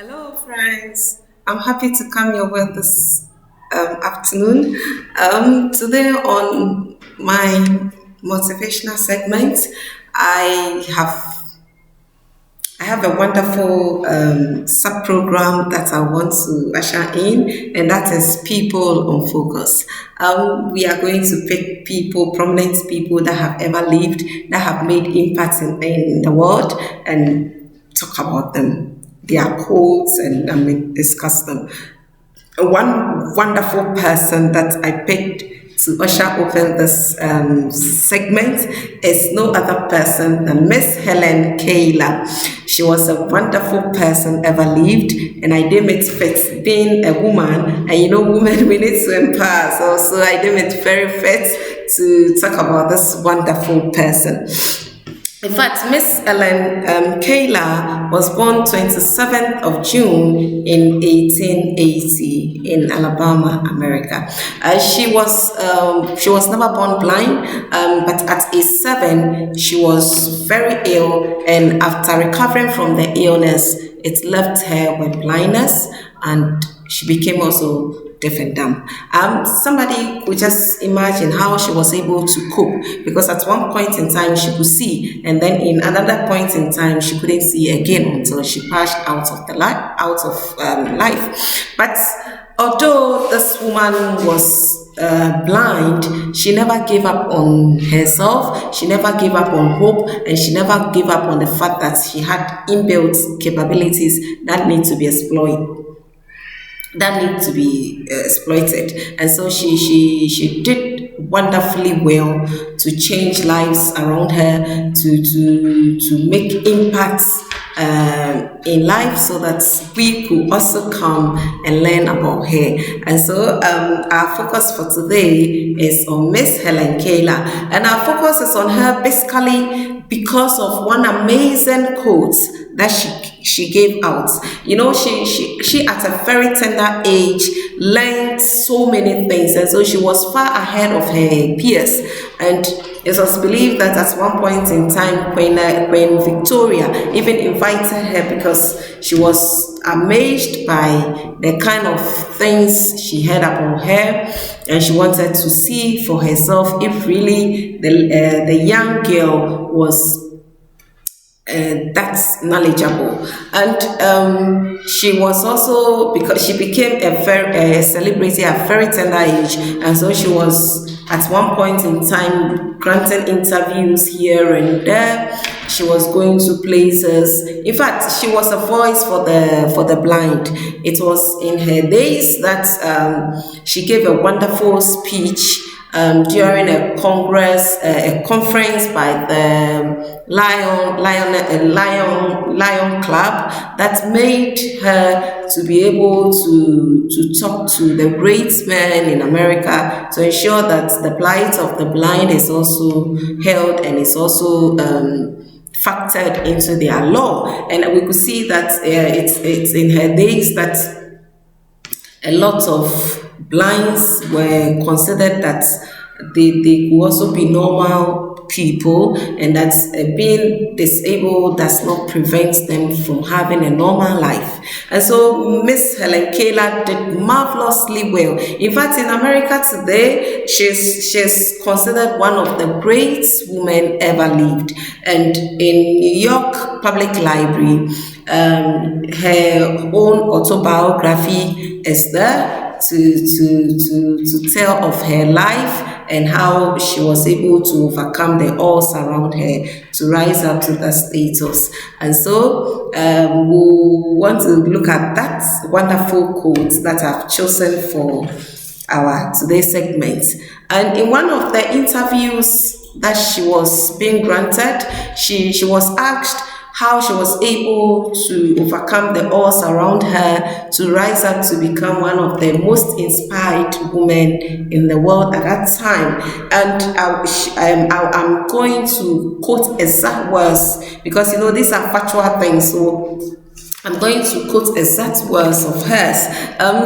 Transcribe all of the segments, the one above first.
Hello, friends. I'm happy to come your way this afternoon. Today, on my motivational segment, I have I have a wonderful sub program that I want to usher in, and that is People on Focus. We are going to pick people, prominent people that have ever lived, that have made impact in the world, and talk about them, their quotes, and discuss them. One wonderful person that I picked to usher open this segment is no other person than Miss Helen Keller. She was a wonderful person ever lived, and I deem it fit being a woman. And women, we need to empower. So I deem it very fit to talk about this wonderful person. In fact, Miss Ellen Keller was born 27th of June in 1880 in Alabama, America. She was never born blind, but at age 7, she was very ill, and after recovering from the illness, it left her with blindness, and she became also deaf and dumb. Somebody could just imagine how she was able to cope, because at one point in time she could see, and then in another point in time she couldn't see again until she passed out of life. But although this woman was blind, she never gave up on herself, she never gave up on hope, and she never gave up on the fact that she had inbuilt capabilities that need to be exploited. And so she did wonderfully well to change lives around her, to make impacts in life, so that we could also come and learn about her. And so our focus for today is on Miss Helen Keller, and our focus is on her basically because of one amazing quote that she gave out. She at a very tender age learned so many things, and so she was far ahead of her peers. And it was believed that at one point in time, Queen Victoria even invited her because she was amazed by the kind of things she heard about her, and she wanted to see for herself if really the young girl was that's knowledgeable. And she was also, because she became a celebrity at a very tender age, and so she was at one point in time granting interviews here and there. She was going to places. In fact, she was a voice for the blind. It was in her days that she gave a wonderful speech during a conference by the Lion Club, that made her to be able to talk to the great men in America to ensure that the plight of the blind is also held and is also factored into their law. And we could see that it's in her days that a lot of blinds were considered that they could also be normal people, and that being disabled does not prevent them from having a normal life. And so Miss Helen Keller did marvelously well. In fact, in America today, she's considered one of the great women ever lived. And in New York Public Library, her own autobiography is there to tell of her life and how she was able to overcome the odds around her to rise up to that status. And so we want to look at that wonderful quote that I've chosen for our today's segment. And in one of the interviews that she was being granted, she was asked how she was able to overcome the odds around her to rise up to become one of the most inspired women in the world at that time. And I'm going to quote exact words, because these are factual things, so I'm going to quote exact words of hers.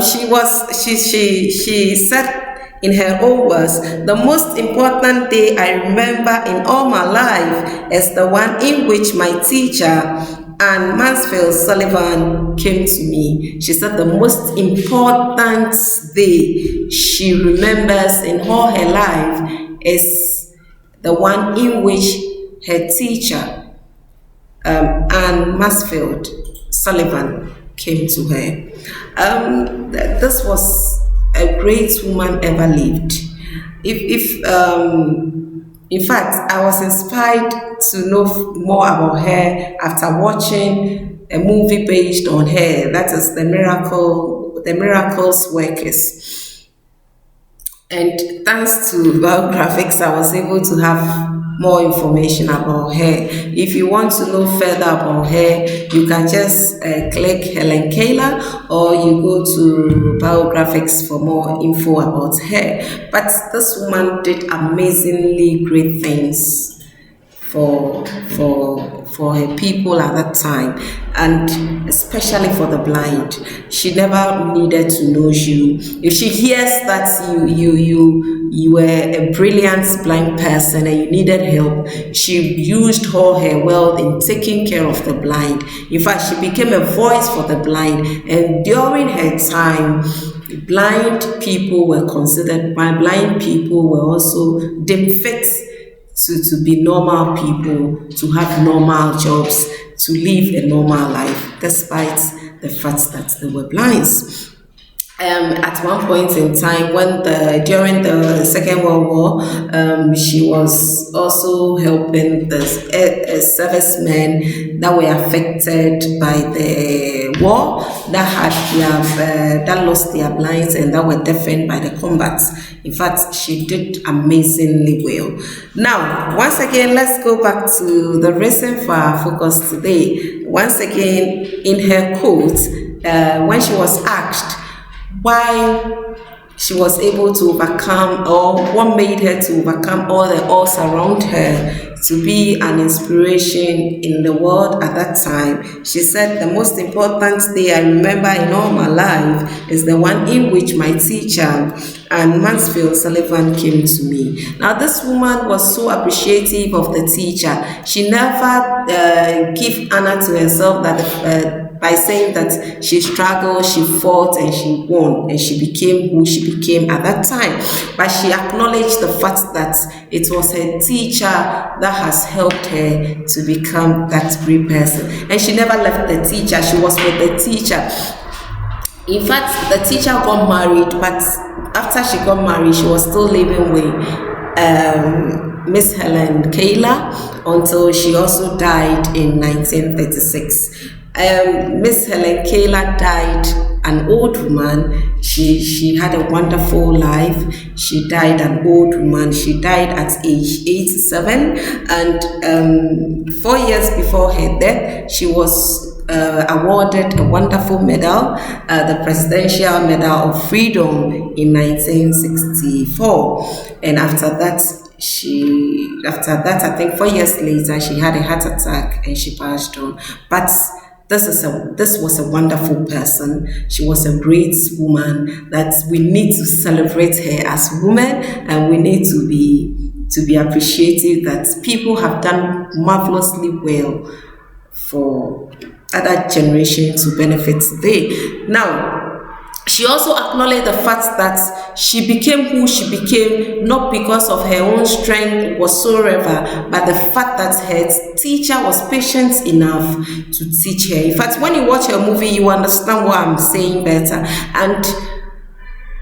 She said in her own words, "The most important day I remember in all my life is the one in which my teacher Anne Mansfield Sullivan came to me. She said the most important day she remembers in all her life is the one in which her teacher, Anne Mansfield Sullivan, came to her. This was a great woman ever lived. In fact, I was inspired to know more about her after watching a movie based on her. That is the Miracles Workers. And thanks to biographics, I was able to have more information about her. If you want to know further about her, you can just click Helen Keller, or you go to biographics for more info about her. But this woman did amazingly great things for her people at that time, and especially for the blind. She never needed to know you. If she hears that you were a brilliant blind person and you needed help, she used all her wealth in taking care of the blind. In fact, she became a voice for the blind, and during her time, blind people were considered, blind people were also deemed fit to be normal people, to have normal jobs, to live a normal life, despite the fact that they were blind. At one point in time, during the Second World War, she was also helping the servicemen that were affected by the war, that lost their blindness and that were deafened by the combats. In fact, she did amazingly well. Now, once again, let's go back to the reason for our focus today. Once again, in her quote, when she was asked why she was able to overcome, or what made her to overcome all the odds around her to be an inspiration in the world at that time, she said, the most important day I remember in all my life is the one in which my teacher, Anne Mansfield Sullivan, came to me. Now, this woman was so appreciative of the teacher. She never gave honor to herself by saying that she struggled, she fought, and she won, and she became who she became at that time. But she acknowledged the fact that it was her teacher that has helped her to become that great person. And she never left the teacher. She was with the teacher. In fact, the teacher got married, but after she got married, she was still living with Miss Helen Keller until she also died in 1936. Miss Helen Keller died an old woman. She had a wonderful life. She died an old woman. She died at age 87, and 4 years before her death, she was awarded a wonderful medal, the Presidential Medal of Freedom in 1964. And after that, I think 4 years later, she had a heart attack and she passed on. But this was a wonderful person. She was a great woman that we need to celebrate her as women, and we need to be appreciative that people have done marvelously well for other generations to benefit today. Now, she also acknowledged the fact that she became who she became not because of her own strength whatsoever, but the fact that her teacher was patient enough to teach her. In fact, when you watch her movie, you understand what I'm saying better. And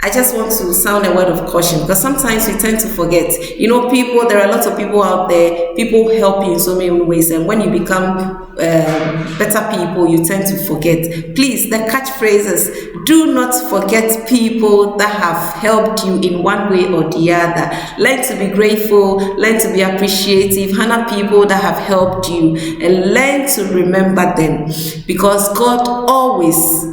I just want to sound a word of caution, because sometimes we tend to forget. There are lots of people out there, people help you in so many ways, and when you become better people, you tend to forget. Please, the catchphrases, do not forget people that have helped you in one way or the other. Learn to be grateful, learn to be appreciative, honor people that have helped you, and learn to remember them, because God always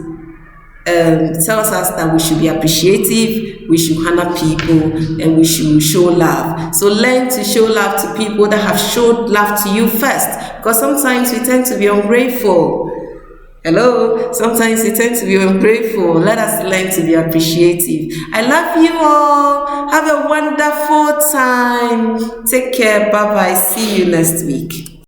tells us that we should be appreciative, we should honor people, and we should show love. So learn to show love to people that have showed love to you first, because sometimes we tend to be ungrateful. Hello? Sometimes we tend to be ungrateful. Let us learn to be appreciative. I love you all. Have a wonderful time. Take care. Bye-bye. See you next week.